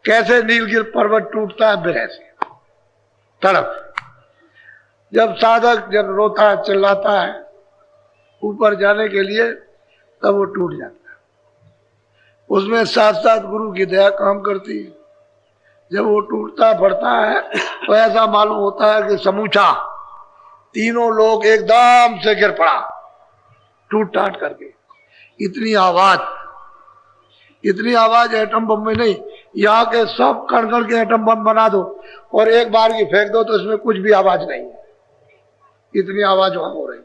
कैसे नीलगिरी पर्वत टूटता है विरह से, तड़प। जब साधक जब रोता है चिल्लाता है ऊपर जाने के लिए, तब वो टूट जाता है। उसमें साथ साथ गुरु की दया काम करती है। जब वो टूटता बढ़ता है तो ऐसा मालूम होता है कि समूचा तीनों लोग एकदम से गिर पड़ा टूट टाट करके। इतनी आवाज एटम बम में नहीं, यहाँ के सब कण कण के एटम बम बना दो और एक बार की फेंक दो तो इसमें कुछ भी आवाज नहीं है, इतनी आवाज वहां हो रही।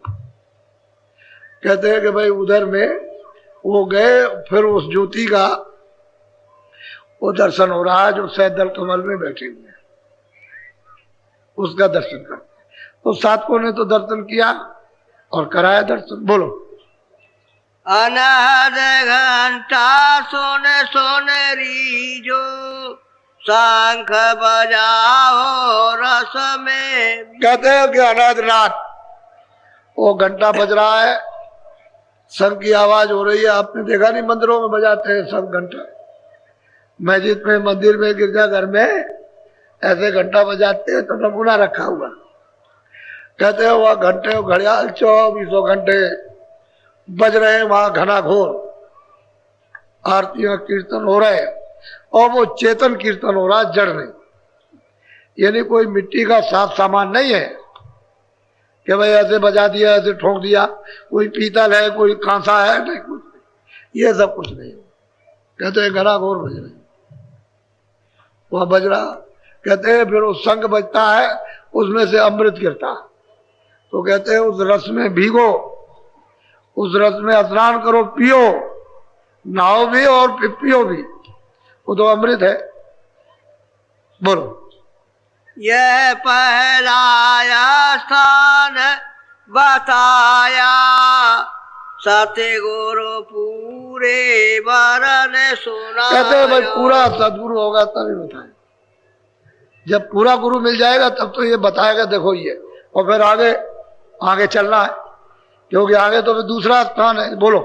कहते हैं कि भाई उधर में वो गए, फिर उस ज्योति का वो दर्शन हो रहा है जो सैदल कमल में बैठे हुए हैं, उसका दर्शन करते। तो साधकों ने तो दर्शन किया और कराया दर्शन। बोलो। अनहद घंटा सोने सोनेरी जो शंख बजाओ रस में। कहते हैं कि अनादनाथ वो घंटा बज रहा है, शंख की आवाज हो रही है। आपने देखा नहीं मंदिरों में बजाते हैं सब घंटा, मस्जिद में, मंदिर में, गिरजाघर में ऐसे घंटा बजाते हैं तो नमूना रखा हुआ। कहते हैं वह घंटे घड़ियाल 24 घंटे बज रहे हैं वहां, घना घोर आरतियां कीर्तन हो रहे हैं और वो चेतन कीर्तन हो रहा है, जड़ नहीं। यानी कोई मिट्टी का साफ सामान नहीं है कि भाई ऐसे बजा दिया, ऐसे ठोक दिया, कोई पीतल है, कोई कांसा है, नहीं कुछ नहीं, ये सब कुछ नहीं। कहते हैं घना घोर बज रहे, वह बज रहा। कहते हैं फिर वो शंख बजता है, उसमें से अमृत गिरता है। तो कहते हैं उस रस में भीगो, उस रस में स्नान करो, पियो, नहाओ भी और पियो भी, वो तो अमृत है। बोलो। यह पहलाया स्थान बताया सत्य गुरु पूरे वरन सुना। कहते हैं भाई पूरा सदगुरु होगा तभी बताए, जब पूरा गुरु मिल जाएगा तब तो ये बताएगा देखो ये, और फिर आगे चलना है, क्योंकि आगे तो फिर दूसरा स्थान है। बोलो।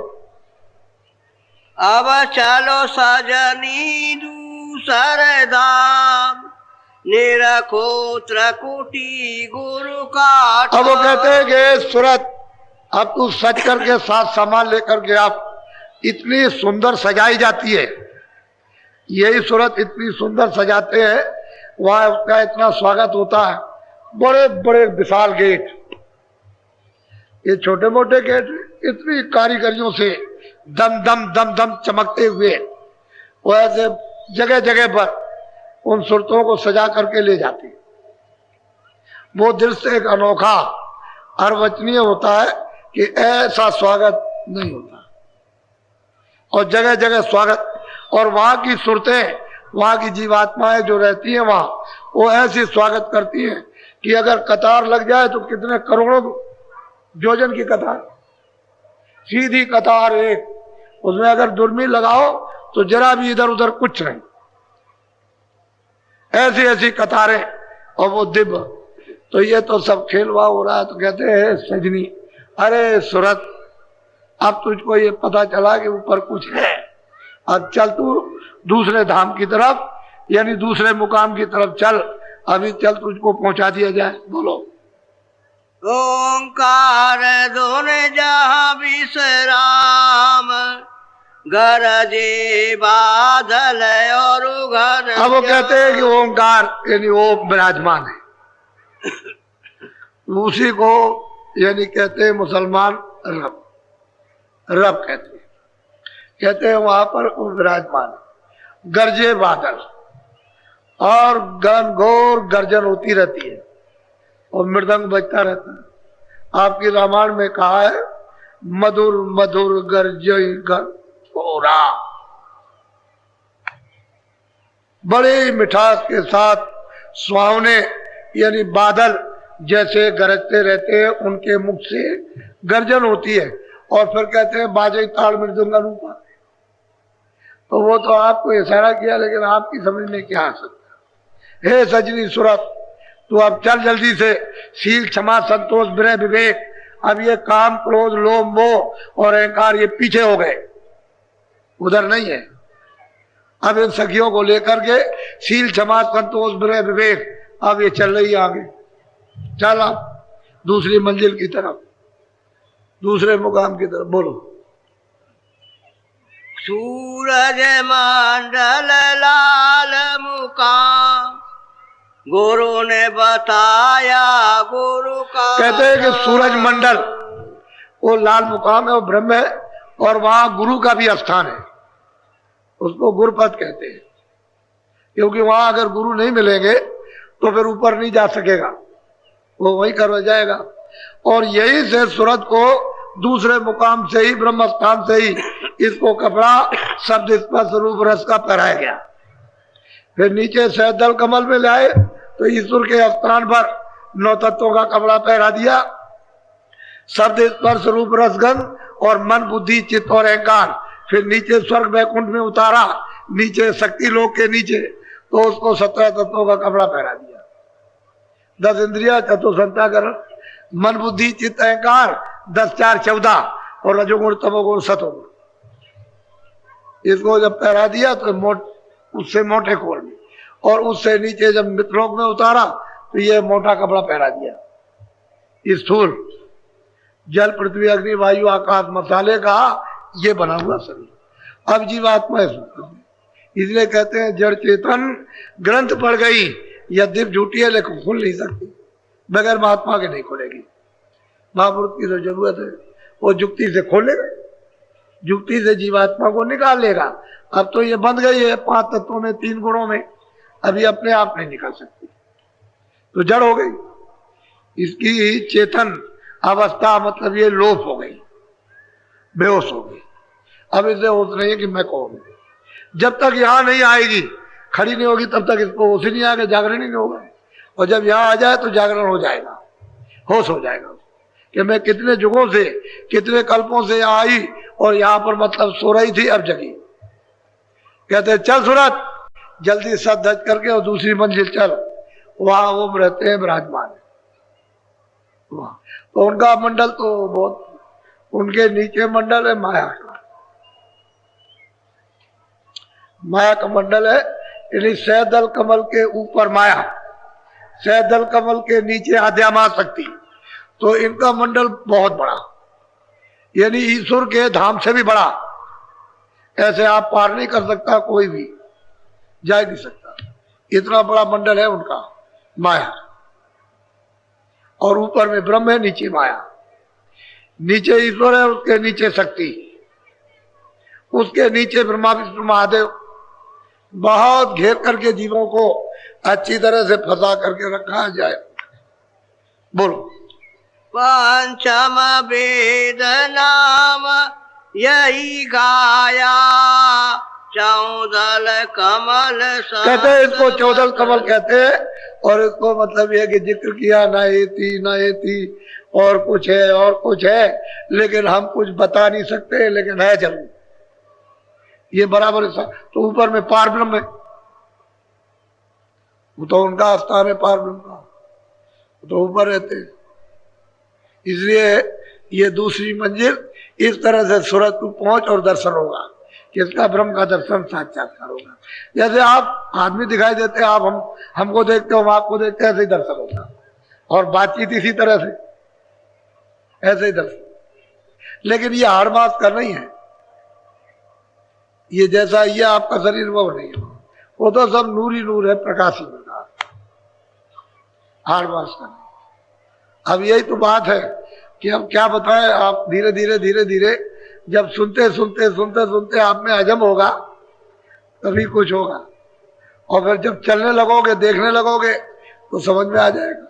अब चलो सजनी दूसर धाम निरखो त्रिकुटी गुरु का। अब वो कहते हैं कि सूरत अब तू सच करके साथ सामान लेकर के आप, इतनी सुंदर सजाई जाती है, यही सूरत इतनी सुंदर सजाते हैं, वहां उसका इतना स्वागत होता है। बड़े बड़े विशाल गेट, ये छोटे मोटे गेट इतनी कारीगरियों से दम दम दम दम चमकते हुए वो ऐसे जगह जगह पर उन सूरतों को सजा करके ले जाती। वो दृश्य एक अनोखा अर्वचनीय होता है कि ऐसा स्वागत नहीं होता, और जगह जगह स्वागत। और वहां की सूरतें, वहां की जीवात्माएं जो रहती हैं वहां, वो ऐसी स्वागत करती हैं कि अगर कतार लग जाए तो कितने करोड़ों योजन की कतार, सीधी कतार एक, उसमें अगर दुर्मी लगाओ तो जरा भी इधर उधर कुछ नहीं, ऐसी ऐसी कतारें, और वो दिव्य। तो ये तो सब खेलवा हो रहा है। तो कहते हैं सजनी, अरे सूरत, अब तुझको ये पता चला कि ऊपर कुछ है, अब चल तू दूसरे धाम की तरफ, यानी दूसरे मुकाम की तरफ चल, अभी चल तुझको पहुंचा दिया जाए। बोलो। ओंकार दोने जहां विश्राम गरजे बादल और घर। अब वो कहते हैं कि ओंकार यानी वो विराजमान है, उसी को यानी कहते हैं मुसलमान रब, रब कहते हैं वहां पर वो विराजमान है। गरजे बादल और घनघोर गर्जन होती रहती है और मृदंग बजता रहता है। आपकी रामायण में कहा है मधुर मधुर गर्जय घोरा, बड़ी मिठास के साथ सुहावने यानी बादल जैसे गरजते रहते हैं, उनके मुख से गर्जन होती है। और फिर कहते हैं बाजे ताड़ मृदंग अनुपा। तो वो तो आपको इशारा किया, लेकिन आपकी समझ में क्या आ सकता। हे सजनी सूरत, तू अब चल जल्दी से, शील क्षमा संतोष विनय विवेक, अब ये काम क्रोध लोभ मोह और अहंकार ये पीछे हो गए, उधर नहीं है। अब इन सखियों को लेकर के शील क्षमा संतोष विनय विवेक, अब ये चल रही है आगे। चल आप दूसरी मंजिल की तरफ, दूसरे मुकाम की तरफ। बोलो। सूरज मंडल लाल मुकाम, गुरु ने बताया गुरु का। कहते हैं कि सूरज मंडल वो लाल मुकाम है, वो ब्रह्म है, और वहां गुरु का भी स्थान है, उसको गुरुपद कहते हैं। क्योंकि वहां अगर गुरु नहीं मिलेंगे तो फिर ऊपर नहीं जा सकेगा, वो वहीं कर जाएगा। और यही से सूरज को दूसरे मुकाम से ही, ब्रह्म स्थान से ही इसको कपड़ा शब्द स्पर्श रूप रस का पहनाया गया। फिर नीचे सहदल कमल में लाए तो ईश्वर के स्थान पर 9 तत्वों का कपड़ा पहना दिया, शब्द स्पर्श रूप रसगंध और मन बुद्धि चित्त और अहंकार। फिर नीचे स्वर्ग वैकुंठ में उतारा, नीचे शक्ति लोक के नीचे, तो उसको 17 तत्वों का कपड़ा पहना दिया। 10 इंद्रिया, चतुर्संताकरण, मन बुद्धि चित्त अहंकार, 10 4 14, और रजोगुण तमोगुण सतोगुण। इसको जब पहरा दिया तो उससे मोटे कोल में, और उससे नीचे जब मित्रलोक में उतारा तो ये मोटा कपड़ा पहरा दिया। स्थूल जल पृथ्वी अग्नि वायु आकाश मसाले का ये बना हुआ शरीर। अब जीवात्मा है, इसलिए कहते हैं जड़ चेतन ग्रंथ पड़ गई, यद्यप झूठी है लेकिन खुल नहीं सकती, बगैर महात्मा के नहीं खुलेगी। महापुरुष की तो जरूरत है, वो जुक्ति से खोलेगा, जुक्ति से जीवात्मा को निकाल लेगा। अब तो ये बंध गई है 5 तत्वों में, 3 गुणों में, अभी अपने आप नहीं निकल सकती, तो जड़ हो गई। इसकी चेतन अवस्था मतलब ये लोप हो गई, बेहोश हो गई। अब इसे होश नहीं है कि मैं कहूँ, जब तक यहां नहीं आएगी, खड़ी नहीं होगी, तब तक इसको होश ही नहीं आएगा, जागरण ही नहीं होगा। और जब यहां आ जाए तो जागरण हो जाएगा, होश हो जाएगा कि मैं कितने युगों से, कितने कल्पों से आई, और यहां पर मतलब सो रही थी, अब जगी। कहते हैं चल सूरत, जल्दी सद धज करके और दूसरी मंजिल चल। वहां वो रहते हैं विराजमान, तो उनका मंडल तो बहुत, उनके नीचे मंडल है माया का, माया का मंडल है। यानी सहदल कमल के ऊपर माया, सहदल कमल के नीचे आद्यामा शक्ति, तो इनका मंडल बहुत बड़ा, यानी ईश्वर के धाम से भी बड़ा। ऐसे आप पार नहीं कर सकता, कोई भी जा नहीं सकता, इतना बड़ा मंडल है उनका माया। और ऊपर में ब्रह्म है, नीचे माया, नीचे ईश्वर है, उसके नीचे शक्ति, उसके नीचे ब्रह्मा विष्णु महादेव। बहुत घेर करके जीवों को अच्छी तरह से फंसा करके रखा जाए। बोलो। पंचम वेद नाम यही गाया, 14 कमल। कहते हैं इसको 14 कमल कहते हैं, और इसको मतलब यह कि जिक्र किया ना एती और कुछ है और कुछ है, लेकिन हम कुछ बता नहीं सकते, लेकिन है जरूर ये बराबर। तो ऊपर में पार ब्रह्म है, वो तो उनका स्थान है पार ब्रह्म का, तो ऊपर रहते हैं। इसलिए ये दूसरी मंजिल इस तरह से सूरज को पहुंच और दर्शन होगा, किसका? ब्रह्म का दर्शन साक्षात्कार होगा। जैसे आप आदमी दिखाई देते हैं, आप हमको देखते हो, हम आपको देखते हैं, ऐसे ही दर्शन होगा। और बातचीत इसी तरह से, ऐसे ही दर्शन। लेकिन ये हाड़ मास का नहीं है, ये जैसा ये आपका शरीर वो नहीं है, वो तो सब नूर ही नूर है, प्रकाश ही प्रकाश, हाड़ मास का नहीं। अब यही तो बात है कि अब क्या बताएं, आप धीरे धीरे जब सुनते आप में हजम होगा तभी कुछ होगा, और फिर जब चलने लगोगे, देखने लगोगे, तो समझ में आ जाएगा।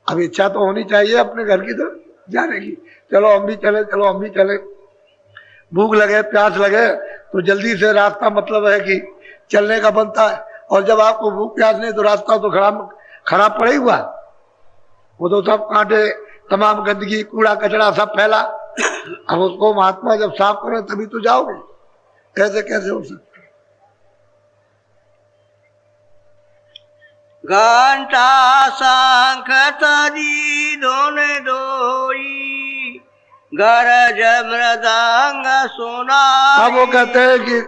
अब इच्छा तो होनी चाहिए अपने घर की तरफ जाने की, चलो हम भी चले, चलो हम भी चले। भूख लगे, प्यास लगे तो जल्दी से रास्ता मतलब है कि चलने का बनता है, और जब आपको भूख प्यास नहीं तो रास्ता तो खराब पड़ा ही हुआ, वो तो सब कांटे, तमाम गंदगी, कूड़ा कचरा सब फैला। अब उसको महात्मा जब साफ करें तभी तो जाओगे, कैसे कैसे हो सकता? घंटा शंख तरी दोने दोई, गरज मृदंग सुना। अब वो कहते हैं कि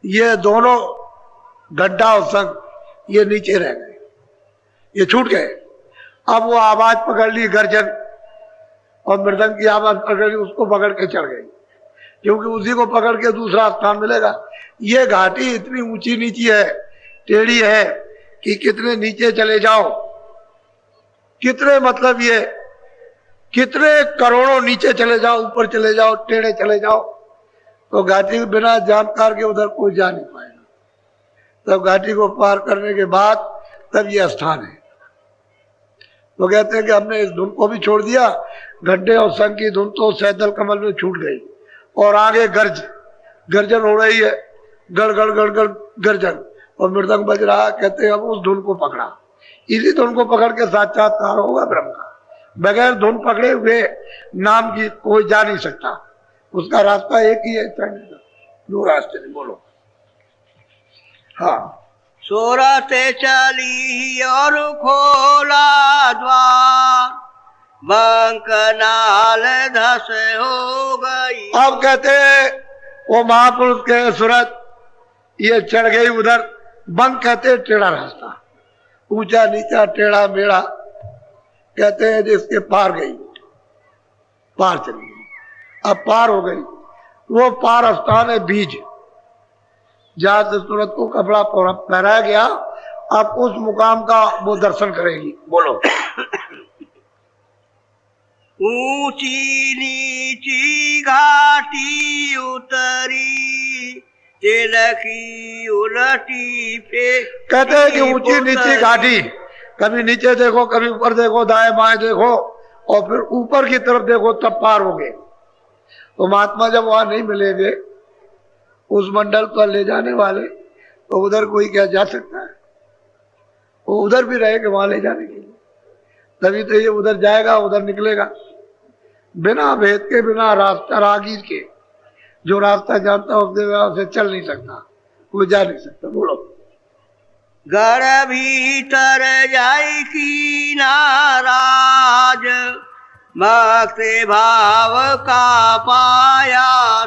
ये दोनों गड्ढा और संग ये नीचे रह गए, ये छूट गए। अब वो आवाज पकड़ ली गर्जन और मृदंग की आवाज पकड़ ली, उसको पकड़ के चढ़ गई, क्योंकि उसी को पकड़ के दूसरा स्थान मिलेगा। ये घाटी इतनी ऊंची नीची है, टेढ़ी है कि कितने नीचे चले जाओ, कितने मतलब ये कितने करोड़ों नीचे चले जाओ, ऊपर चले जाओ, टेढ़े चले जाओ, तो घाटी बिना जानकार के उधर कोई जा नहीं पाएगा। तब घाटी को पार करने के बाद तब ये स्थान है। तो कहते हैं कि हमने इस धुन को भी छोड़ दिया, गड्ढे और संग की धुन तो सैदल कमल में छूट गई और आगे गर्जन हो रही है, गड़ गड़ गड़ गड़ गर्जन, और मृदंग बज रहा। कहते हैं अब उस धुन को पकड़ा, इसी धुन को पकड़ के साक्षात्कार होगा ब्रह्म का। बगैर धुन पकड़े हुए नाम की कोई जा नहीं सकता, उसका रास्ता एक ही है, दो रास्ते नहीं। बोलो। हाँ। सोरते चली और खोला द्वार, बंकनाल धस हो गई। अब कहते वो महापुरुष के सूरत ये चढ़ गई उधर। बंक कहते टेढ़ा रास्ता, ऊंचा नीचा टेढ़ा मेढ़ा, कहते हैं जिसके पार गई, पार चली गई। अब पार हो गई, वो पार स्थान है बीज, जहां से सूरत को कपड़ा पहनाया गया। अब उस मुकाम का वो दर्शन करेगी। बोलो। ऊंची नीची घाटी उतरी, तिलकी उलटी पे। कहते हैं कि ऊंची नीची घाटी, कभी नीचे देखो, कभी ऊपर देखो, दाएं बाएं देखो, और फिर ऊपर की तरफ देखो, तब पार हो गए। तो महात्मा जब वहां नहीं मिलेंगे, उस मंडल पर ले जाने वाले, तो उधर कोई क्या जा सकता है? वो उधर भी रहेगा वहां ले जाने के लिए, तभी तो ये उधर जाएगा, उधर निकलेगा। बिना भेद के, बिना रास्ता रागीर के, जो रास्ता जानता है उसके वहां से चल नहीं सकता, वो जा नहीं सकता। बोलो। घर भीतर जाई की नाराज, भक्ति भाव का पाया।